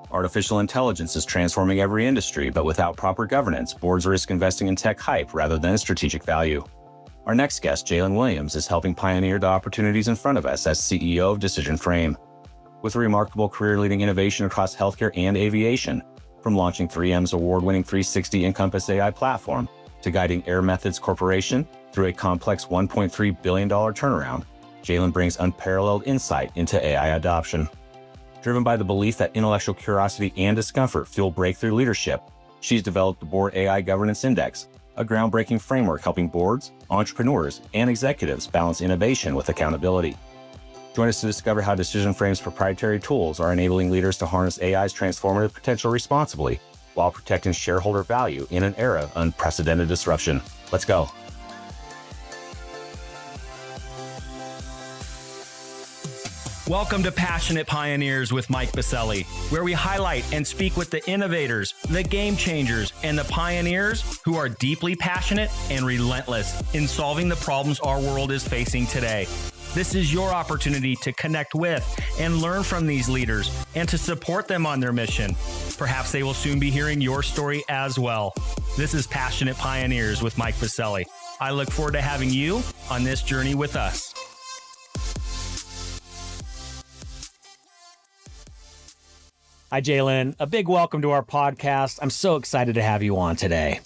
Artificial intelligence is transforming every industry, but without proper governance, boards risk investing in tech hype rather than strategic value. Our next guest, JaeLynn Williams, is helping pioneer the opportunities in front of us as CEO of Decision Frame. With a remarkable career-leading innovation across healthcare and aviation, from launching 3M's award-winning 360 Encompass AI platform to guiding Air Methods Corporation through a complex $1.3 billion turnaround, JaeLynn brings unparalleled insight into AI adoption. Driven by the belief that intellectual curiosity and discomfort fuel breakthrough leadership, she's developed the Board AI Governance Index, a groundbreaking framework helping boards, entrepreneurs, and executives balance innovation with accountability. Join us to discover how Decision Frame's proprietary tools are enabling leaders to harness AI's transformative potential responsibly while protecting shareholder value in an era of unprecedented disruption. Let's go. Welcome to Passionate Pioneers with Mike Biselli, where we highlight and speak with the innovators, the game changers, and the pioneers who are deeply passionate and relentless in solving the problems our world is facing today. This is your opportunity to connect with and learn from these leaders and to support them on their mission. Perhaps they will soon be hearing your story as well. This is Passionate Pioneers with Mike Biselli. I look forward to having you on this journey with us. Hi, JaeLynn. A big welcome to our podcast. I'm so excited to have you on today.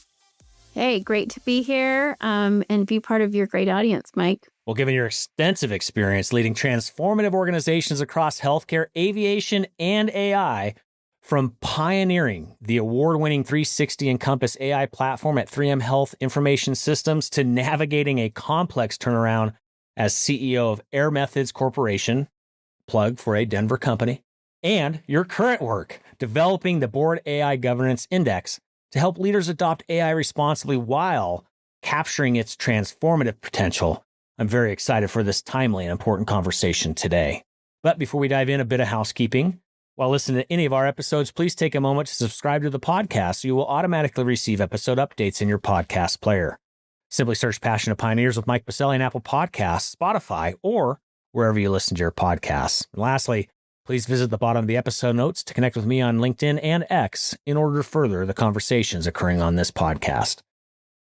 Hey, great to be here and be part of your great audience, Mike. Well, given your extensive experience leading transformative organizations across healthcare, aviation, and AI, from pioneering the award-winning 360 Encompass AI platform at 3M Health Information Systems to navigating a complex turnaround as CEO of Air Methods Corporation, plug for a Denver company, and your current work developing the Board AI Governance Index to help leaders adopt AI responsibly while capturing its transformative potential. I'm very excited for this timely and important conversation today. But before we dive in, a bit of housekeeping. While listening to any of our episodes, please take a moment to subscribe to the podcast so you will automatically receive episode updates in your podcast player. Simply search Passionate Pioneers with Mike Biselli in Apple Podcasts, Spotify, or wherever you listen to your podcasts. And lastly, please visit the bottom of the episode notes to connect with me on LinkedIn and X in order to further the conversations occurring on this podcast.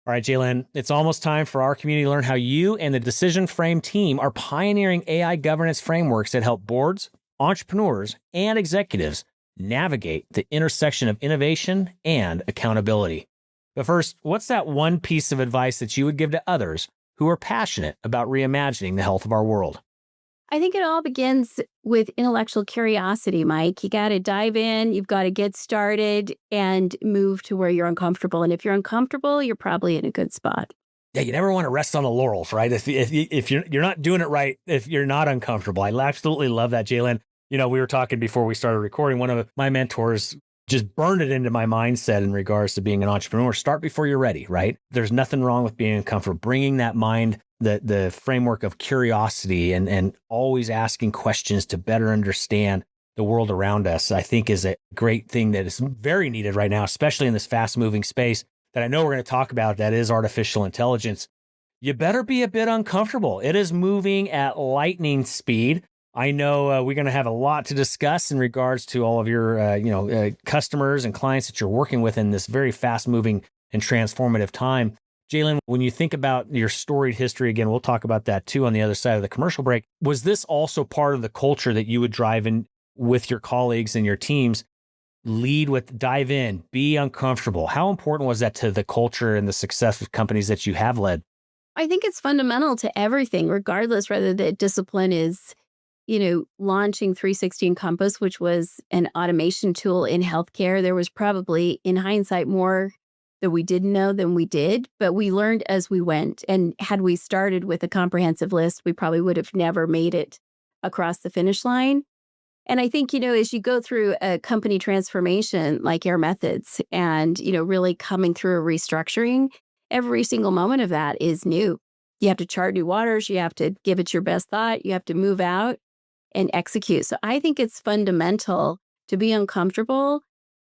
All right, JaeLynn, it's almost time for our community to learn how you and the Decision Frame team are pioneering AI governance frameworks that help boards, entrepreneurs, and executives navigate the intersection of innovation and accountability. But first, what's that one piece of advice that you would give to others who are passionate about reimagining the health of our world? I think it all begins with intellectual curiosity, Mike. You got to dive in, you've got to get started and move to where you're uncomfortable. And if you're uncomfortable, you're probably in a good spot. Yeah, you never want to rest on the laurels, right? If you're not doing it right, if you're not uncomfortable. I absolutely love that, JaeLynn. You know, we were talking before we started recording. One of my mentors just burned it into my mindset in regards to being an entrepreneur. Start before you're ready, right? There's nothing wrong with being uncomfortable. Bringing that mind, the framework of curiosity and always asking questions to better understand the world around us, I think is a great thing that is very needed right now, especially in this fast-moving space that I know we're going to talk about, that is artificial intelligence. You better be a bit uncomfortable. It is moving at lightning speed. I know we're going to have a lot to discuss in regards to all of your customers and clients that you're working with in this very fast-moving and transformative time. JaeLynn, when you think about your storied history, again, we'll talk about that too on the other side of the commercial break. Was this also part of the culture that you would drive in with your colleagues and your teams? Lead with, dive in, be uncomfortable. How important was that to the culture and the success of companies that you have led? I think it's fundamental to everything, regardless whether the discipline is, launching 360 Encompass, which was an automation tool in healthcare. There was probably, in hindsight, more that we didn't know than we did, but we learned as we went. And had we started with a comprehensive list, we probably would have never made it across the finish line. And I think, as you go through a company transformation like Air Methods and, really coming through a restructuring, every single moment of that is new. You have to chart new waters. You have to give it your best thought. You have to move out and execute. So I think it's fundamental to be uncomfortable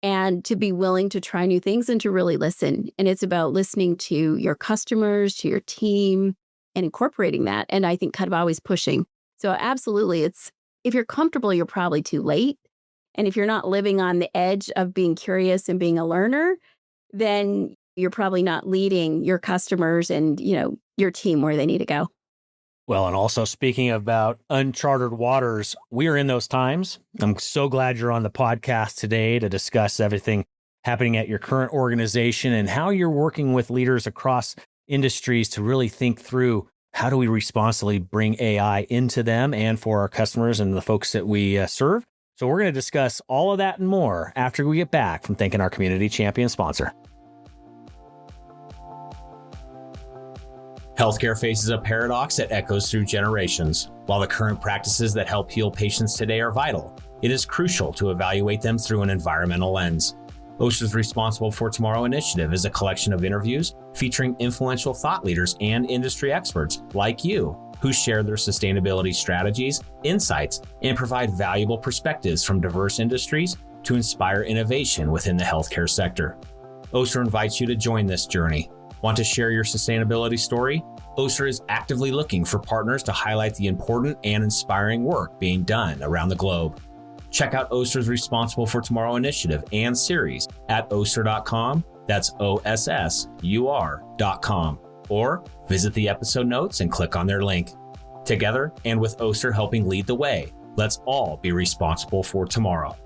and to be willing to try new things and to really listen. And it's about listening to your customers, to your team, and incorporating that. And I think kind of always pushing. So absolutely, if you're comfortable, you're probably too late. And if you're not living on the edge of being curious and being a learner, then you're probably not leading your customers and, your team where they need to go. Well, and also speaking about uncharted waters, we are in those times. I'm so glad you're on the podcast today to discuss everything happening at your current organization and how you're working with leaders across industries to really think through how do we responsibly bring AI into them and for our customers and the folks that we serve. So we're going to discuss all of that and more after we get back from thanking our community champion sponsor. Healthcare faces a paradox that echoes through generations. While the current practices that help heal patients today are vital, it is crucial to evaluate them through an environmental lens. OSHA's Responsible for Tomorrow initiative is a collection of interviews featuring influential thought leaders and industry experts like you who share their sustainability strategies, insights, and provide valuable perspectives from diverse industries to inspire innovation within the healthcare sector. OSHA invites you to join this journey. Want to share your sustainability story? OSHA is actively looking for partners to highlight the important and inspiring work being done around the globe. Check out OSHA's Responsible for Tomorrow initiative and series at OSHA.com. That's OSSUR.com. Or visit the episode notes and click on their link. Together, and with OSHA helping lead the way, let's all be responsible for tomorrow.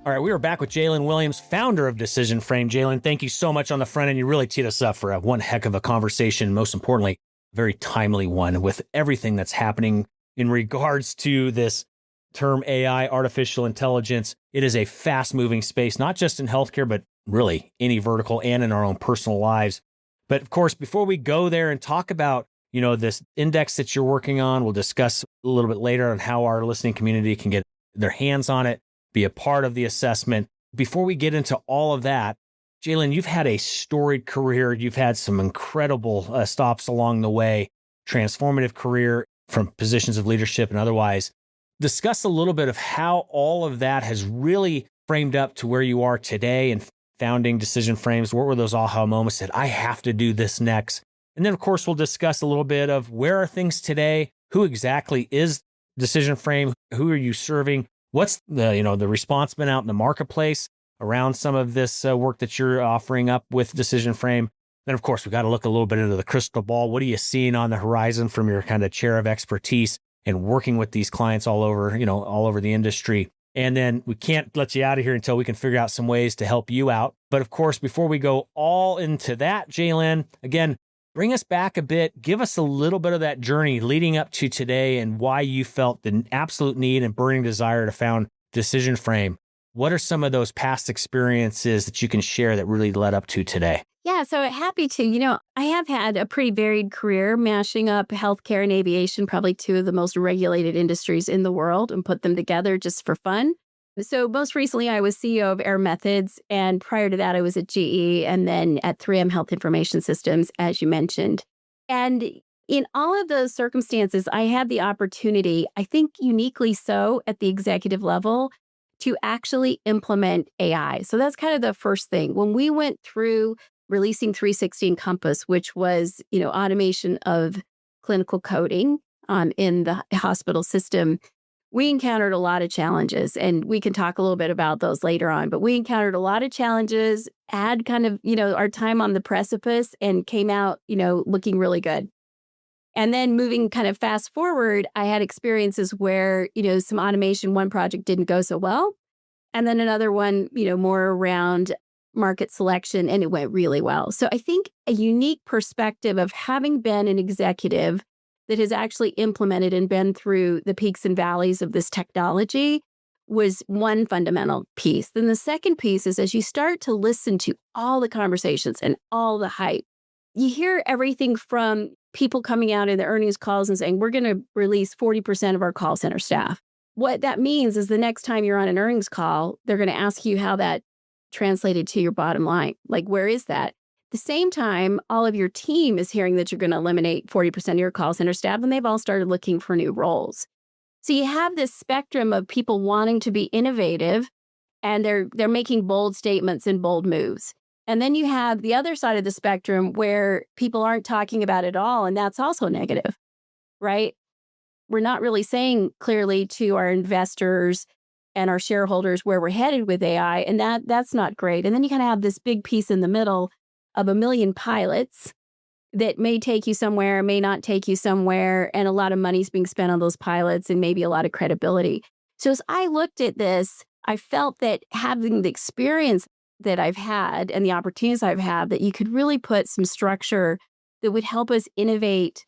All right, we are back with JaeLynn Williams, founder of Decision Frame. JaeLynn, thank you so much on the front end. You really teed us up for one heck of a conversation. Most importantly, a very timely one with everything that's happening in regards to this term AI, artificial intelligence. It is a fast-moving space, not just in healthcare, but really any vertical and in our own personal lives. But of course, before we go there and talk about, this index that you're working on, we'll discuss a little bit later on how our listening community can get their hands on it, be a part of the assessment. Before we get into all of that, JaeLynn, you've had a storied career. You've had some incredible stops along the way, transformative career from positions of leadership and otherwise. Discuss a little bit of how all of that has really framed up to where you are today and founding Decision Frames. What were those aha moments that I have to do this next? And then, of course, we'll discuss a little bit of where are things today? Who exactly is Decision Frame? Who are you serving? What's the response been out in the marketplace around some of this work that you're offering up with Decision Frame? Then, of course, we got to look a little bit into the crystal ball. What are you seeing on the horizon from your kind of chair of expertise and working with these clients all over the industry? And then we can't let you out of here until we can figure out some ways to help you out. But of course, before we go all into that, JaeLynn, again, bring us back a bit. Give us a little bit of that journey leading up to today and why you felt the absolute need and burning desire to found Decision Frame. What are some of those past experiences that you can share that really led up to today? Yeah, so happy to. I have had a pretty varied career mashing up healthcare and aviation, probably two of the most regulated industries in the world, and put them together just for fun. So most recently, I was CEO of Air Methods, and prior to that, I was at GE and then at 3M Health Information Systems, as you mentioned. And in all of those circumstances, I had the opportunity, I think uniquely so at the executive level, to actually implement AI. So that's kind of the first thing. When we went through releasing 360 Encompass, which was, automation of clinical coding in the hospital system, we encountered a lot of challenges, and we can talk a little bit about those later on, but we encountered a lot of challenges, had kind of, our time on the precipice and came out, looking really good. And then moving kind of fast forward, I had experiences where, some automation, one project didn't go so well. And then another one, more around market selection, and it went really well. So I think a unique perspective of having been an executive that has actually implemented and been through the peaks and valleys of this technology was one fundamental piece. Then the second piece is as you start to listen to all the conversations and all the hype, you hear everything from people coming out in the earnings calls and saying, we're going to release 40% of our call center staff. What that means is the next time you're on an earnings call, they're going to ask you how that translated to your bottom line. Like, where is that? At the same time, all of your team is hearing that you're going to eliminate 40% of your call center staff, and they've all started looking for new roles. So you have this spectrum of people wanting to be innovative, and they're making bold statements and bold moves. And then you have the other side of the spectrum where people aren't talking about it all, and that's also negative, right? we're not really saying clearly to our investors and our shareholders where we're headed with AI, and that's not great. And then you kind of have this big piece in the middle of a million pilots that may take you somewhere, may not take you somewhere, and a lot of money's being spent on those pilots and maybe a lot of credibility. So as I looked at this, I felt that having the experience that I've had and the opportunities I've had, that you could really put some structure that would help us innovate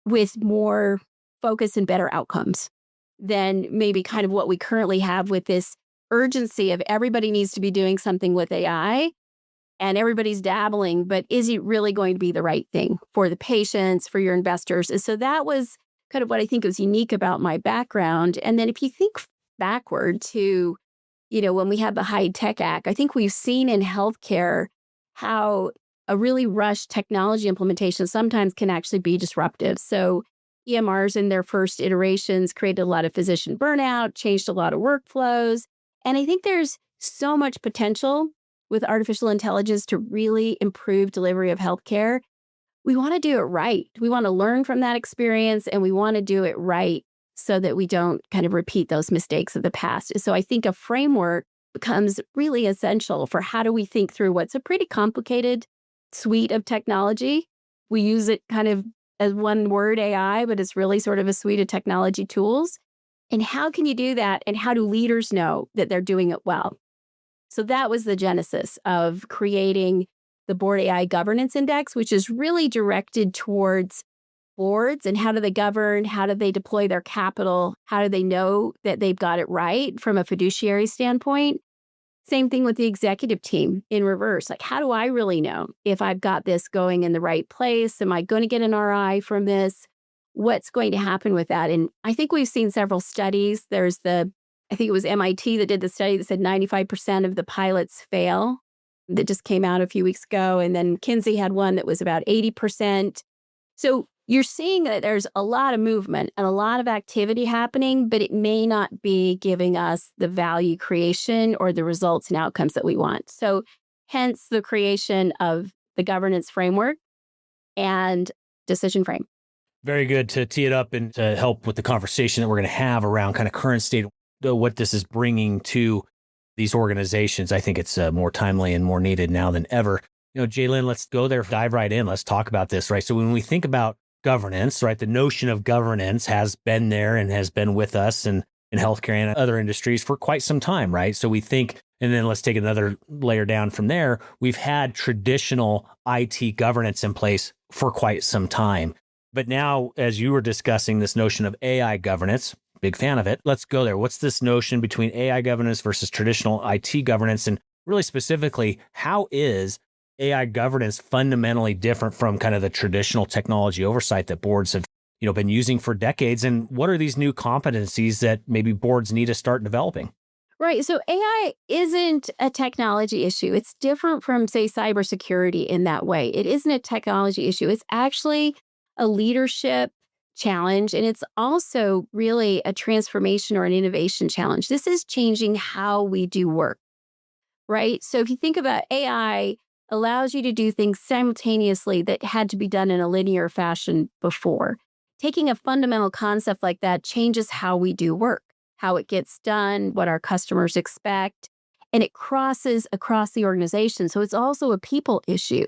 with more focus and better outcomes than maybe kind of what we currently have with this urgency of everybody needs to be doing something with AI and everybody's dabbling, but is it really going to be the right thing for the patients, for your investors? And so that was kind of what I think was unique about my background. And then if you think backward to, when we had the High Tech Act, I think we've seen in healthcare how a really rushed technology implementation sometimes can actually be disruptive. So EMRs in their first iterations created a lot of physician burnout, changed a lot of workflows. And I think there's so much potential with artificial intelligence to really improve delivery of healthcare. We want to do it right. We want to learn from that experience, and we want to do it right so that we don't kind of repeat those mistakes of the past. So I think a framework becomes really essential for how do we think through what's a pretty complicated suite of technology. We use it kind of as one word, AI, but it's really sort of a suite of technology tools. And how can you do that? And how do leaders know that they're doing it well? So that was the genesis of creating the Board AI Governance Index, which is really directed towards boards and how do they govern, how do they deploy their capital, how do they know that they've got it right from a fiduciary standpoint. Same thing with the executive team in reverse. Like, how do I really know if I've got this going in the right place? Am I going to get an RI from this? What's going to happen with that? And I think we've seen several studies. I think it was MIT that did the study that said 95% of the pilots fail. That just came out a few weeks ago. And then Kinsey had one that was about 80%. So you're seeing that there's a lot of movement and a lot of activity happening, but it may not be giving us the value creation or the results and outcomes that we want. So hence the creation of the governance framework and decision frame. Very good to tee it up and to help with the conversation that we're going to have around kind of current state, what this is bringing to these organizations. I think it's more timely and more needed now than ever. JaeLynn, let's go there, dive right in. Let's talk about this, right? So when we think about governance, right, the notion of governance has been there and has been with us in healthcare and other industries for quite some time, right? So we think, and then let's take another layer down from there. We've had traditional IT governance in place for quite some time. But now, as you were discussing this notion of AI governance, big fan of it. Let's go there. What's this notion between AI governance versus traditional IT governance? And really specifically, how is AI governance fundamentally different from kind of the traditional technology oversight that boards have, been using for decades? And what are these new competencies that maybe boards need to start developing? Right. So AI isn't a technology issue. It's different from, say, cybersecurity in that way. It isn't a technology issue. It's actually a leadership challenge. And it's also really a transformation or an innovation challenge. This is changing how we do work, right? So if you think about AI, allows you to do things simultaneously that had to be done in a linear fashion before. Taking a fundamental concept like that changes how we do work, how it gets done, what our customers expect, and it crosses across the organization. So it's also a people issue,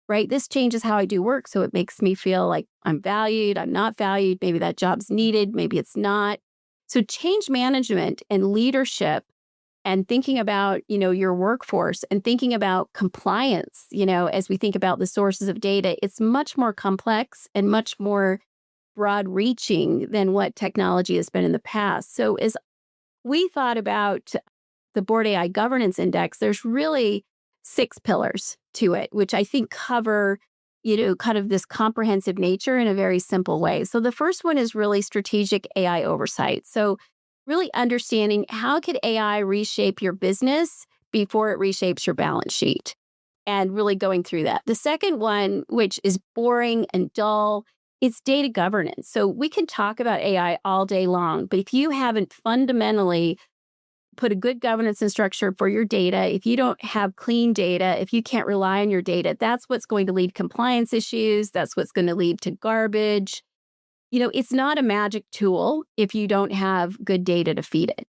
right? This changes how I do work. So it makes me feel like I'm valued, I'm not valued, maybe that job's needed, maybe it's not. So change management and leadership and thinking about, your workforce and thinking about compliance, as we think about the sources of data, it's much more complex and much more broad reaching than what technology has been in the past. So as we thought about the Board AI Governance Index, there's really 6 pillars to it, which I think cover, kind of this comprehensive nature in a very simple way. So the first one is really strategic AI oversight. So really understanding how could AI reshape your business before it reshapes your balance sheet, and really going through that. The second one, which is boring and dull, it's data governance. So we can talk about AI all day long, but if you haven't fundamentally put a good governance and structure for your data, if you don't have clean data, if you can't rely on your data, that's what's going to lead to compliance issues. That's what's going to lead to garbage. It's not a magic tool if you don't have good data to feed it.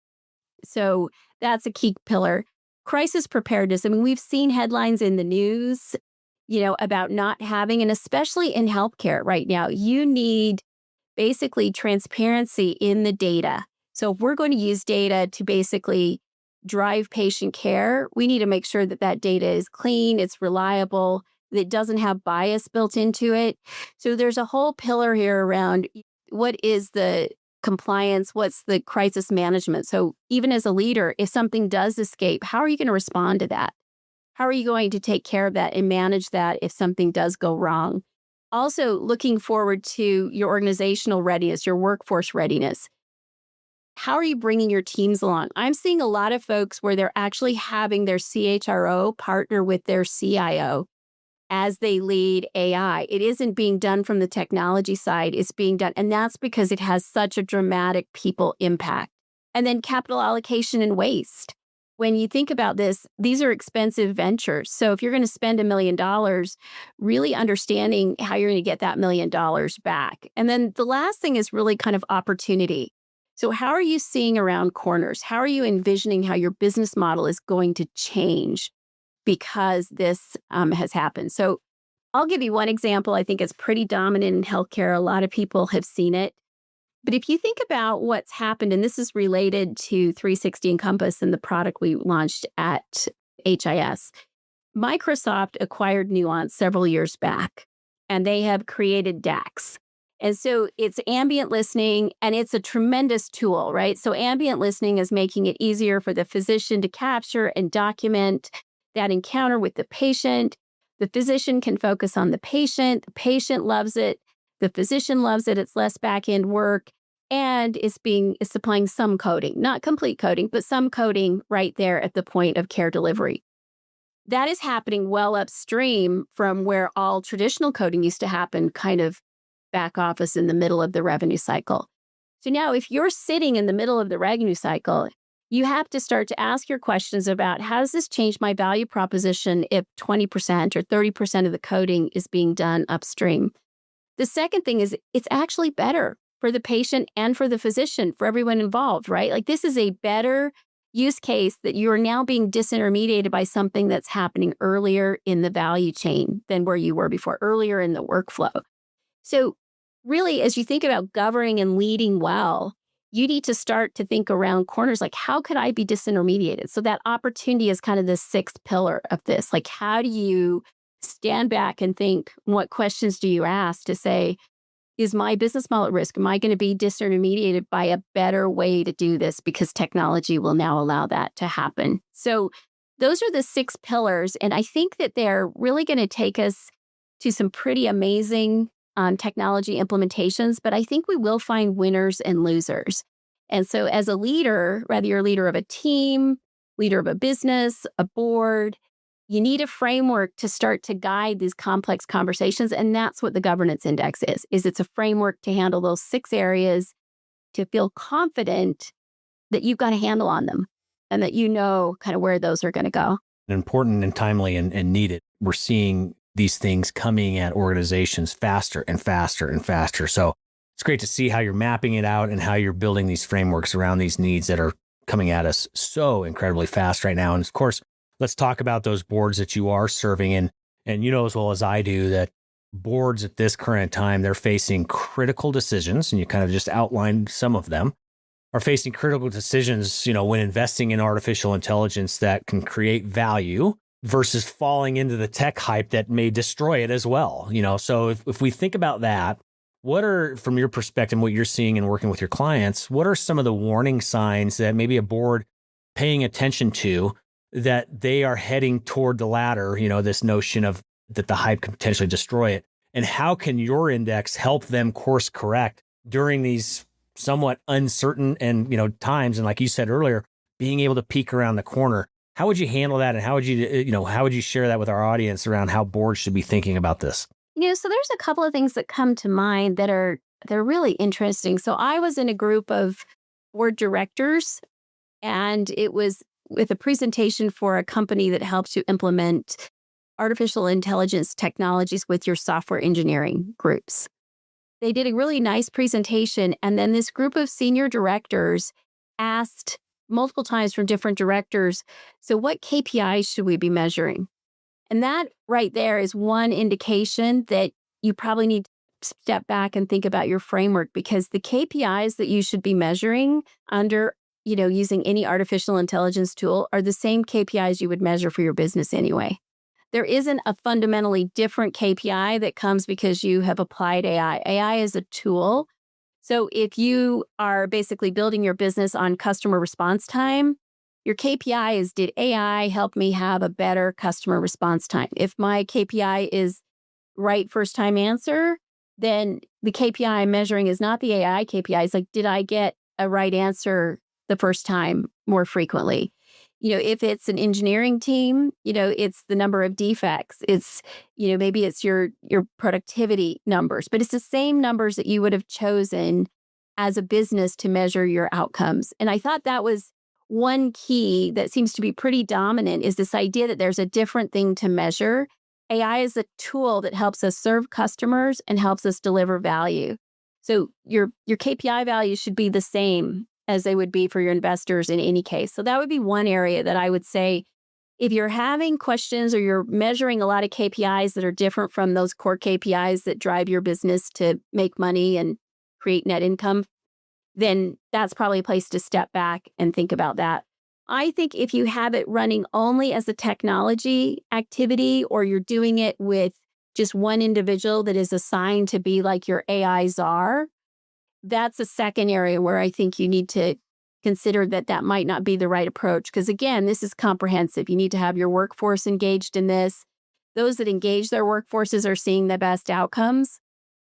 So that's a key pillar. Crisis preparedness. I mean, we've seen headlines in the news, about not having, and especially in healthcare right now, you need basically transparency in the data. So if we're going to use data to basically drive patient care, we need to make sure that that data is clean, it's reliable, that it doesn't have bias built into it. So there's a whole pillar here around what is the compliance, what's the crisis management. So even as a leader, if something does escape, how are you going to respond to that? How are you going to take care of that and manage that if something does go wrong? Also, looking forward to your organizational readiness, your workforce readiness. How are you bringing your teams along? I'm seeing a lot of folks where they're actually having their CHRO partner with their CIO as they lead AI. It isn't being done from the technology side, it's being done. And that's because it has such a dramatic people impact. And then capital allocation and waste. When you think about this, these are expensive ventures. So if you're going to spend $1 million, really understanding how you're going to get that $1 million back. And then the last thing is really kind of opportunity. So how are you seeing around corners? How are you envisioning how your business model is going to change because this has happened? So I'll give you one example. I think it's pretty dominant in healthcare. A lot of people have seen it. But if you think about what's happened, and this is related to 360 Encompass and the product we launched at HIS, Microsoft acquired Nuance several years back, and they have created DAX. And so it's ambient listening, and it's a tremendous tool, right? So ambient listening is making it easier for the physician to capture and document that encounter with the patient. The physician can focus on the patient loves it. The physician loves it. It's less back-end work, and it's supplying some coding, not complete coding, but some coding right there at the point of care delivery. That is happening well upstream from where all traditional coding used to happen, kind of back office in the middle of the revenue cycle. So now if you're sitting in the middle of the revenue cycle, you have to start to ask your questions about how does this change my value proposition if 20% or 30% of the coding is being done upstream? The second thing is it's actually better for the patient and for the physician, for everyone involved, right? Like this is a better use case that you are now being disintermediated by something that's happening earlier in the value chain than where you were before, earlier in the workflow. So really, as you think about governing and leading well, you need to start to think around corners like, how could I be disintermediated? So that opportunity is kind of the sixth pillar of this. Like, how do you stand back and think, what questions do you ask to say, is my business model at risk? Am I going to be disintermediated by a better way to do this because technology will now allow that to happen? So those are the 6 pillars. And I think that they're really going to take us to some pretty amazing technology implementations, but I think we will find winners and losers. And so as a leader, whether you're a leader of a team, leader of a business, a board, you need a framework to start to guide these complex conversations. And that's what the governance index is it's a framework to handle those 6 areas, to feel confident that you've got a handle on them and that you know kind of where those are going to go. Important and timely and needed. We're seeing these things coming at organizations faster and faster and faster. So it's great to see how you're mapping it out and how you're building these frameworks around these needs that are coming at us so incredibly fast right now. And of course, let's talk about those boards that you are serving. And you know as well as I do that boards at this current time, they're facing critical decisions, and you kind of just outlined some of them, are facing critical decisions, when investing in artificial intelligence that can create value versus falling into the tech hype that may destroy it as well. So if we think about that, what are, from your perspective, what you're seeing and working with your clients, what are some of the warning signs that maybe a board paying attention to that they are heading toward the latter, this notion of that the hype could potentially destroy it? And how can your index help them course correct during these somewhat uncertain and, times? And like you said earlier, being able to peek around the corner. How would you handle that? And how would you share that with our audience around how boards should be thinking about this? So there's a couple of things that come to mind they're really interesting. So I was in a group of board directors, and it was with a presentation for a company that helps you implement artificial intelligence technologies with your software engineering groups. they did a really nice presentation. And then this group of senior directors asked multiple times from different directors, so what KPIs should we be measuring? And that right there is one indication that you probably need to step back and think about your framework, because the KPIs that you should be measuring under, using any artificial intelligence tool are the same KPIs you would measure for your business anyway. There isn't a fundamentally different KPI that comes because you have applied AI. AI is a tool. So if you are basically building your business on customer response time, your KPI is, did AI help me have a better customer response time? If my KPI is right first time answer, then the KPI I'm measuring is not the AI KPI. It's like, did I get a right answer the first time more frequently? If it's an engineering team, it's the number of defects. It's, maybe it's your productivity numbers, but it's the same numbers that you would have chosen as a business to measure your outcomes. And I thought that was one key that seems to be pretty dominant, is this idea that there's a different thing to measure. AI is a tool that helps us serve customers and helps us deliver value. So your KPI values should be the same as they would be for your investors in any case. So that would be one area that I would say, if you're having questions or you're measuring a lot of KPIs that are different from those core KPIs that drive your business to make money and create net income, then that's probably a place to step back and think about that. I think if you have it running only as a technology activity, or you're doing it with just one individual that is assigned to be like your AI czar, that's a second area where I think you need to consider that might not be the right approach. Because again, this is comprehensive. You need to have your workforce engaged in this. Those that engage their workforces are seeing the best outcomes.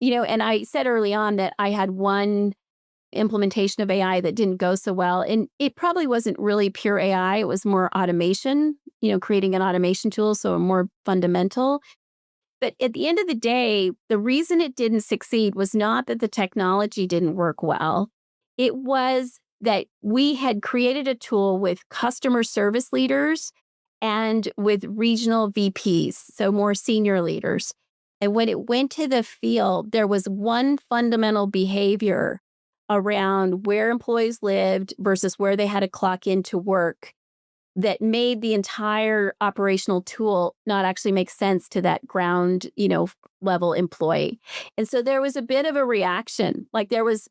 And I said early on that I had one implementation of AI that didn't go so well. And it probably wasn't really pure AI. It was more automation, creating an automation tool. So more fundamental. But at the end of the day, the reason it didn't succeed was not that the technology didn't work well. It was that we had created a tool with customer service leaders and with regional VPs, so more senior leaders. And when it went to the field, there was one fundamental behavior around where employees lived versus where they had to clock into work that made the entire operational tool not actually make sense to that ground, level employee. And so there was a bit of a reaction. Like, there was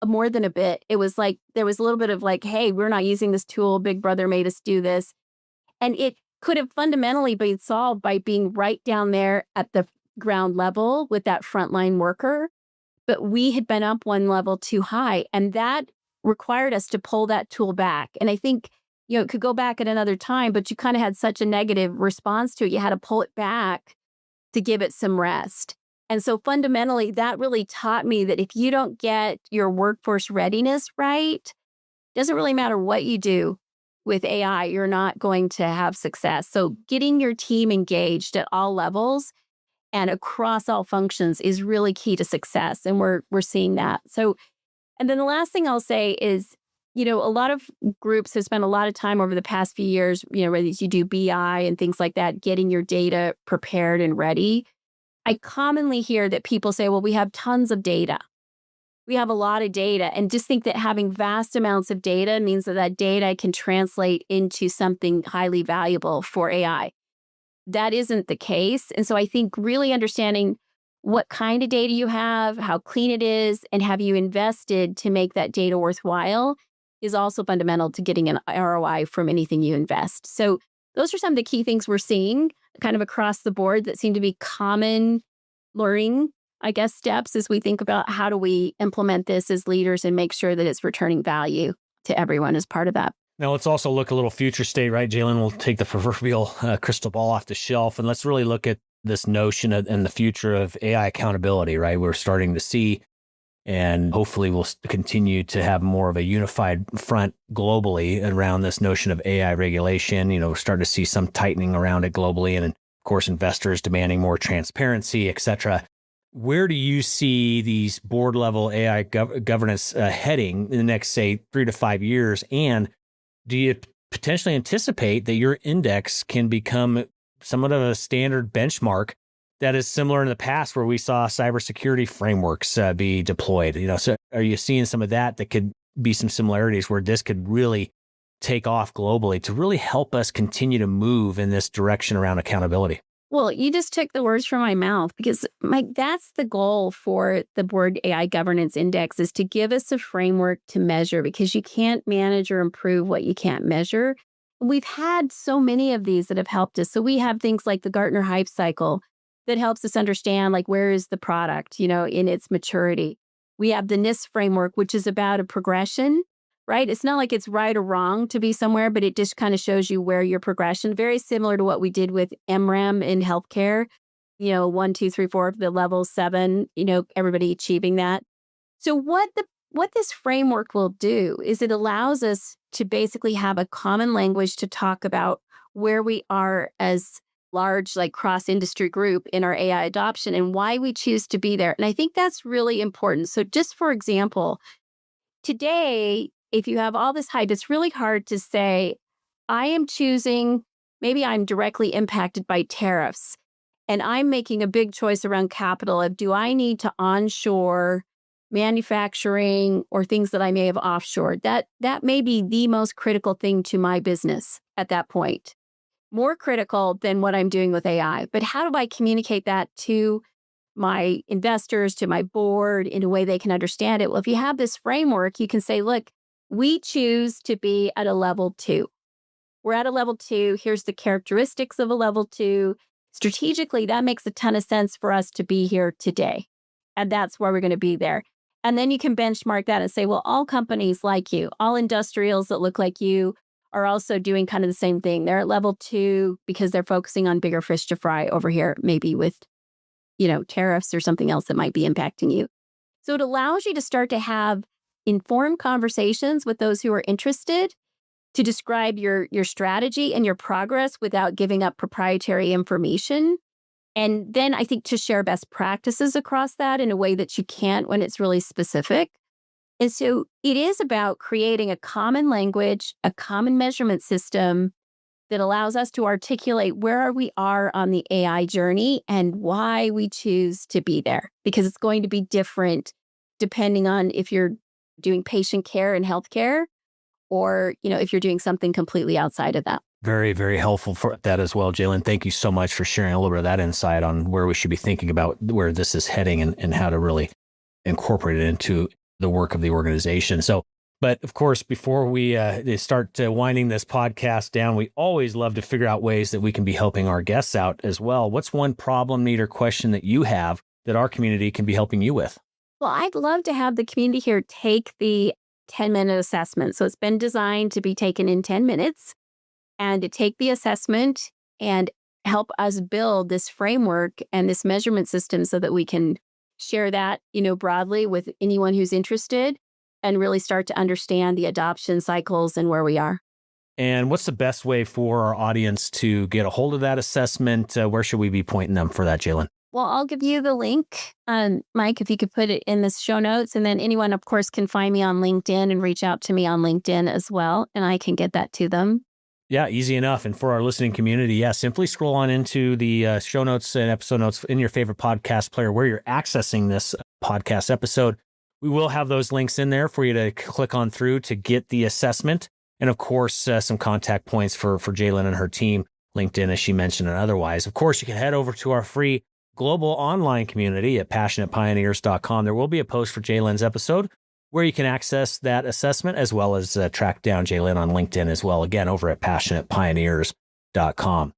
more than a bit. It was like, there was a little bit of like, hey, we're not using this tool. Big Brother made us do this. And it could have fundamentally been solved by being right down there at the ground level with that frontline worker. But we had been up one level too high, and that required us to pull that tool back. And I think, it could go back at another time, but you kind of had such a negative response to it. You had to pull it back to give it some rest. And so fundamentally, that really taught me that if you don't get your workforce readiness right, doesn't really matter what you do with AI, you're not going to have success. So getting your team engaged at all levels and across all functions is really key to success. And we're seeing that. So, and then the last thing I'll say is, a lot of groups have spent a lot of time over the past few years, whether you do BI and things like that, getting your data prepared and ready. I commonly hear that people say, well, we have tons of data. We have a lot of data, and just think that having vast amounts of data means that data can translate into something highly valuable for AI. That isn't the case. And so I think really understanding what kind of data you have, how clean it is, and have you invested to make that data worthwhile is also fundamental to getting an ROI from anything you invest. So those are some of the key things we're seeing kind of across the board that seem to be common learning, steps as we think about how do we implement this as leaders and make sure that it's returning value to everyone as part of that. Now, let's also look a little future state, right? JaeLynn will take the proverbial crystal ball off the shelf, and let's really look at this notion and the future of AI accountability, right? We're starting to see, and hopefully we'll continue to have more of a unified front globally around this notion of AI regulation. We're starting to see some tightening around it globally, and of course, investors demanding more transparency, et cetera. Where do you see these board level AI governance heading in the next, say, 3 to 5 years? And do you potentially anticipate that your index can become somewhat of a standard benchmark that is similar in the past where we saw cybersecurity frameworks be deployed? So are you seeing some of that could be some similarities where this could really take off globally to really help us continue to move in this direction around accountability? Well, you just took the words from my mouth because, Mike, that's the goal for the Board AI Governance Index, is to give us a framework to measure, because you can't manage or improve what you can't measure. We've had so many of these that have helped us. So we have things like the Gartner Hype Cycle that helps us understand, like, where is the product, in its maturity. We have the NIST framework, which is about a progression, right? It's not like it's right or wrong to be somewhere, but it just kind of shows you where your progression, very similar to what we did with MRAM in healthcare, 1, 2, 3, 4, the level 7, everybody achieving that. So what this framework will do is it allows us to basically have a common language to talk about where we are as large, like, cross-industry group in our AI adoption and why we choose to be there. And I think that's really important. So just for example, today, if you have all this hype, it's really hard to say, I am choosing, maybe I'm directly impacted by tariffs, and I'm making a big choice around capital of, do I need to onshore manufacturing or things that I may have offshored? That may be the most critical thing to my business at that point. More critical than what I'm doing with AI. But how do I communicate that to my investors, to my board, in a way they can understand it? Well, if you have this framework, you can say, look, we choose to be at a level 2. We're at a level 2. Here's the characteristics of a level 2. Strategically, that makes a ton of sense for us to be here today. And that's where we're going to be there. And then you can benchmark that and say, well, all companies like you, all industrials that look like you are also doing kind of the same thing. They're at level 2 because they're focusing on bigger fish to fry over here, maybe with, tariffs or something else that might be impacting you. So it allows you to start to have informed conversations with those who are interested, to describe your strategy and your progress without giving up proprietary information. And then I think to share best practices across that in a way that you can't when it's really specific. And so it is about creating a common language, a common measurement system that allows us to articulate where we are on the AI journey and why we choose to be there, because it's going to be different depending on if you're doing patient care and healthcare, or, if you're doing something completely outside of that. Very, very helpful for that as well, JaeLynn. Thank you so much for sharing a little bit of that insight on where we should be thinking about where this is heading and how to really incorporate it into the work of the organization. But of course, before we start winding this podcast down, we always love to figure out ways that we can be helping our guests out as well. What's one problem, need, or question that you have that our community can be helping you with? Well, I'd love to have the community here take the 10-minute assessment. So it's been designed to be taken in 10 minutes, and to take the assessment and help us build this framework and this measurement system so that we can share that, broadly with anyone who's interested, and really start to understand the adoption cycles and where we are. And what's the best way for our audience to get a hold of that assessment? Where should we be pointing them for that, JaeLynn? Well, I'll give you the link, Mike, if you could put it in the show notes. And then anyone, of course, can find me on LinkedIn and reach out to me on LinkedIn as well, and I can get that to them. Yeah, easy enough. And for our listening community, simply scroll on into the show notes and episode notes in your favorite podcast player where you're accessing this podcast episode. We will have those links in there for you to click on through to get the assessment. And of course, some contact points for JaeLynn and her team, LinkedIn, as she mentioned, and otherwise. Of course, you can head over to our free global online community at passionatepioneers.com. There will be a post for JaeLynn's episode where you can access that assessment, as well as track down JaeLynn on LinkedIn as well, again, over at passionatepioneers.com.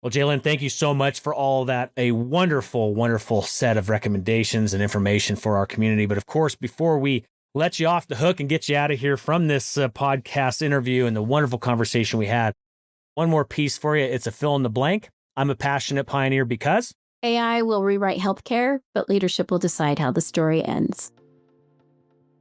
Well, JaeLynn, thank you so much for all that. A wonderful, wonderful set of recommendations and information for our community. But of course, before we let you off the hook and get you out of here from this podcast interview and the wonderful conversation we had, one more piece for you. It's a fill in the blank. I'm a passionate pioneer because AI will rewrite healthcare, but leadership will decide how the story ends.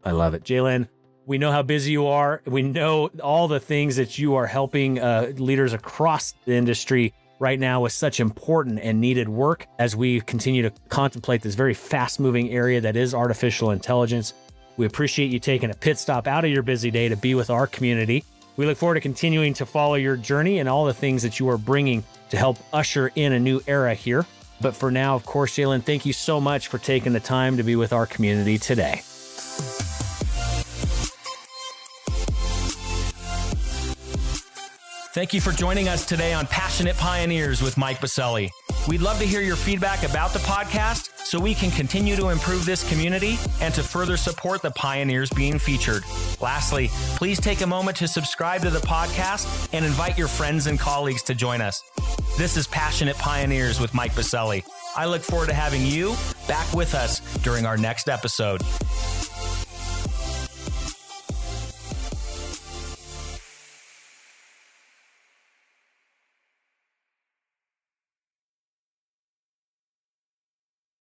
I love it. JaeLynn, we know how busy you are. We know all the things that you are helping leaders across the industry right now with such important and needed work as we continue to contemplate this very fast-moving area that is artificial intelligence. We appreciate you taking a pit stop out of your busy day to be with our community. We look forward to continuing to follow your journey and all the things that you are bringing to help usher in a new era here. But for now, of course, JaeLynn, thank you so much for taking the time to be with our community today. Thank you for joining us today on Passionate Pioneers with Mike Biselli. We'd love to hear your feedback about the podcast so we can continue to improve this community and to further support the pioneers being featured. Lastly, please take a moment to subscribe to the podcast and invite your friends and colleagues to join us. This is Passionate Pioneers with Mike Biselli. I look forward to having you back with us during our next episode.